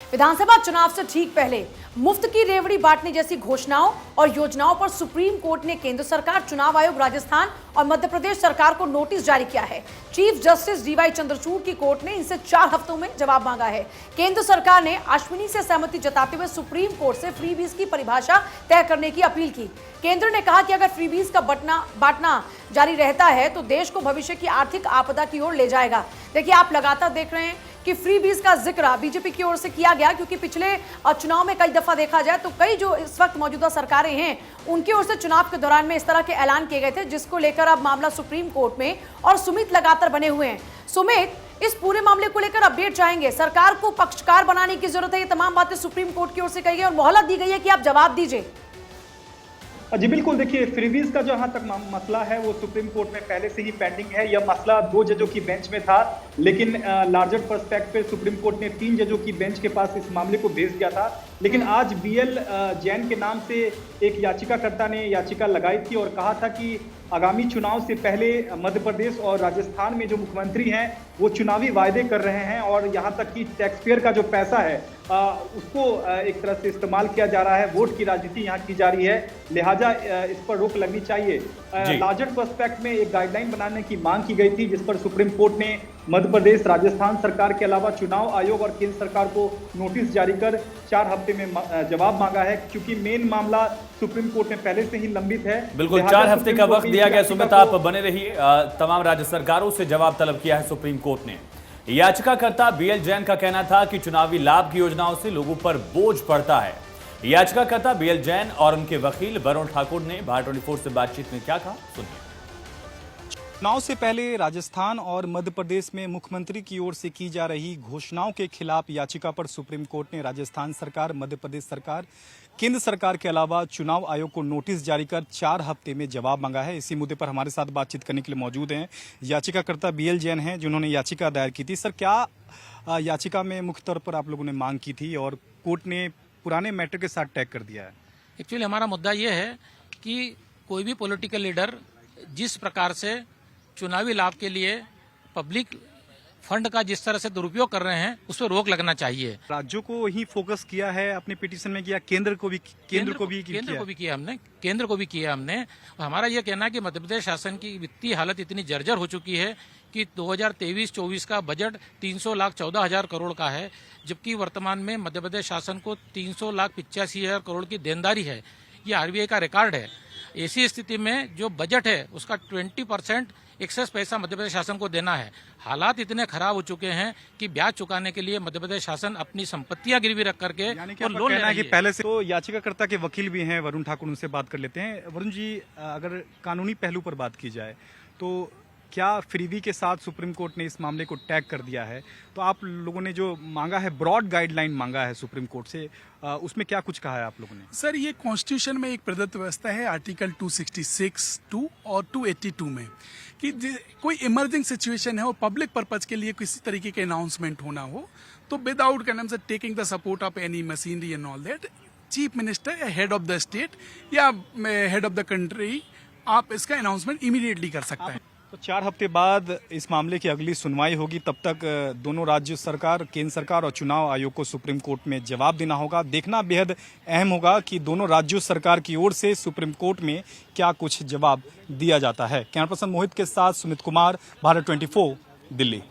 विधानसभा चुनाव से ठीक पहले मुफ्त की रेवड़ी बांटने जैसी घोषणाओं और योजनाओं पर सुप्रीम कोर्ट ने केंद्र सरकार, चुनाव आयोग, राजस्थान और मध्य प्रदेश सरकार को नोटिस जारी किया है। चीफ जस्टिस डीवाई चंद्रचूड़ की कोर्ट ने इनसे 4 हफ्तों में जवाब मांगा है। केंद्र सरकार ने अश्विनी से सहमति जताते हुए सुप्रीम कोर्ट से फ्रीबीज की परिभाषा तय करने की अपील की। केंद्र ने कहा कि अगर फ्रीबीज का बांटना जारी रहता है तो देश को भविष्य की आर्थिक आपदा की ओर ले जाएगा। देखिए, आप लगातार देख रहे हैं कि फ्रीबीज का जिक्र बीजेपी की ओर से किया गया, क्योंकि पिछले चुनाव में कई दफा देखा जाए तो कई जो इस वक्त मौजूदा सरकारें हैं उनकी ओर से चुनाव के दौरान में इस तरह के ऐलान किए गए थे, जिसको लेकर अब मामला सुप्रीम कोर्ट में और सुमित लगातार बने हुए हैं। सुमित, इस पूरे मामले को लेकर अपडेट चाहेंगे। सरकार को पक्षकार बनाने की जरूरत है, ये तमाम बातें सुप्रीम कोर्ट की ओर से कही गई और मोहलत दी गई है कि आप जवाब दीजिए। जी बिल्कुल, देखिए फ्रीबीज का जहां तक मसला है वो सुप्रीम कोर्ट में पहले से ही पेंडिंग है। यह मसला 2 जजों की बेंच में था, लेकिन लार्जर पर्सपेक्टिव पे सुप्रीम कोर्ट ने 3 जजों की बेंच के पास इस मामले को भेज दिया था। लेकिन आज बीएल जैन के नाम से एक याचिकाकर्ता ने याचिका लगाई थी और कहा था कि आगामी चुनाव से पहले मध्य प्रदेश और राजस्थान में जो मुख्यमंत्री हैं वो चुनावी वायदे कर रहे हैं और यहाँ तक कि टैक्स पेयर का जो पैसा है उसको एक तरह से इस्तेमाल किया जा रहा है। वोट की राजनीति यहाँ की जा रही है, लिहाजा इस पर रोक लगनी चाहिए। लार्जर पर्सपेक्ट में एक गाइडलाइन बनाने की मांग की गई थी, जिस पर सुप्रीम कोर्ट ने मध्य प्रदेश, राजस्थान सरकार के अलावा चुनाव आयोग और केंद्र सरकार को नोटिस जारी कर 4 हफ्ते में जवाब मांगा है, क्योंकि मेन मामला सुप्रीम कोर्ट में पहले से ही लंबित है। बिल्कुल, 4 हफ्ते का वक्त दिया गया। सुमित, आप बने रहिए। तमाम राज्य सरकारों से जवाब तलब किया है सुप्रीम कोर्ट ने। याचिकाकर्ता बीएल जैन का कहना था कि चुनावी लाभ की योजनाओं से लोगों पर बोझ पड़ता है। याचिकाकर्ता बीएल जैन और उनके वकील वरुण ठाकुर ने भारत 24 से बातचीत में क्या कहा, सुनिए। चुनाव से पहले राजस्थान और मध्य प्रदेश में मुख्यमंत्री की ओर से की जा रही घोषणाओं के खिलाफ याचिका पर सुप्रीम कोर्ट ने राजस्थान सरकार, मध्य प्रदेश सरकार, केंद्र सरकार के अलावा चुनाव आयोग को नोटिस जारी कर 4 हफ्ते में जवाब मांगा है। इसी मुद्दे पर हमारे साथ बातचीत करने के लिए मौजूद हैं याचिकाकर्ता बीएल जैन हैं, जिन्होंने याचिका दायर की थी। सर, क्या याचिका में मुख्य तौर पर आप लोगों ने मांग की थी और कोर्ट ने पुराने मैटर के साथ टैग कर दिया है? एक्चुअली हमारा मुद्दा ये है कि कोई भी पॉलिटिकल लीडर जिस प्रकार से चुनावी लाभ के लिए पब्लिक फंड का जिस तरह से दुरुपयोग कर रहे हैं उस पर रोक लगना चाहिए। राज्यों को ही फोकस किया है अपने पिटीशन में, किया केंद्र को भी किया हमने। और हमारा यह कहना है कि मध्य प्रदेश शासन की वित्तीय हालत इतनी जर्जर हो चुकी है कि 2023-24 का बजट 314,000 करोड़ का है, जबकि वर्तमान में मध्य प्रदेश शासन को 385,000 करोड़ की देनदारी है। ये आरबीआई का रिकॉर्ड है। ऐसी स्थिति में जो बजट है उसका 20% एक्सेस पैसा मध्य प्रदेश शासन को देना है। हालात इतने खराब हो चुके हैं कि ब्याज चुकाने के लिए मध्य प्रदेश शासन अपनी संपत्तियां गिरवी रख करके और लोन लेना है कि पहले से। तो याचिकाकर्ता के वकील भी हैं वरुण ठाकुर, उनसे बात कर लेते हैं। वरुण जी, अगर कानूनी पहलू पर बात की जाए तो क्या फ्रीबी के साथ सुप्रीम कोर्ट ने इस मामले को टैग कर दिया है, तो आप लोगों ने जो मांगा है, ब्रॉड गाइडलाइन मांगा है सुप्रीम कोर्ट से, उसमें क्या कुछ कहा है आप लोगों ने? सर, ये कॉन्स्टिट्यूशन में एक प्रदत्त व्यवस्था है आर्टिकल 266(2) और 282 में कि कोई इमर्जिंग सिचुएशन है और पब्लिक पर्पज के लिए किसी तरीके के अनाउंसमेंट होना हो तो without taking the support of any machinery and all that, chief minister या हेड ऑफ द स्टेट या हेड ऑफ द कंट्री आप इसका अनाउंसमेंट इमीडिएटली कर सकते हैं। तो 4 हफ्ते बाद इस मामले की अगली सुनवाई होगी। तब तक दोनों राज्य सरकार, केंद्र सरकार और चुनाव आयोग को सुप्रीम कोर्ट में जवाब देना होगा। देखना बेहद अहम होगा कि दोनों राज्यों सरकार की ओर से सुप्रीम कोर्ट में क्या कुछ जवाब दिया जाता है। कैमरा पर्सन मोहित के साथ सुमित कुमार, भारत 24, दिल्ली।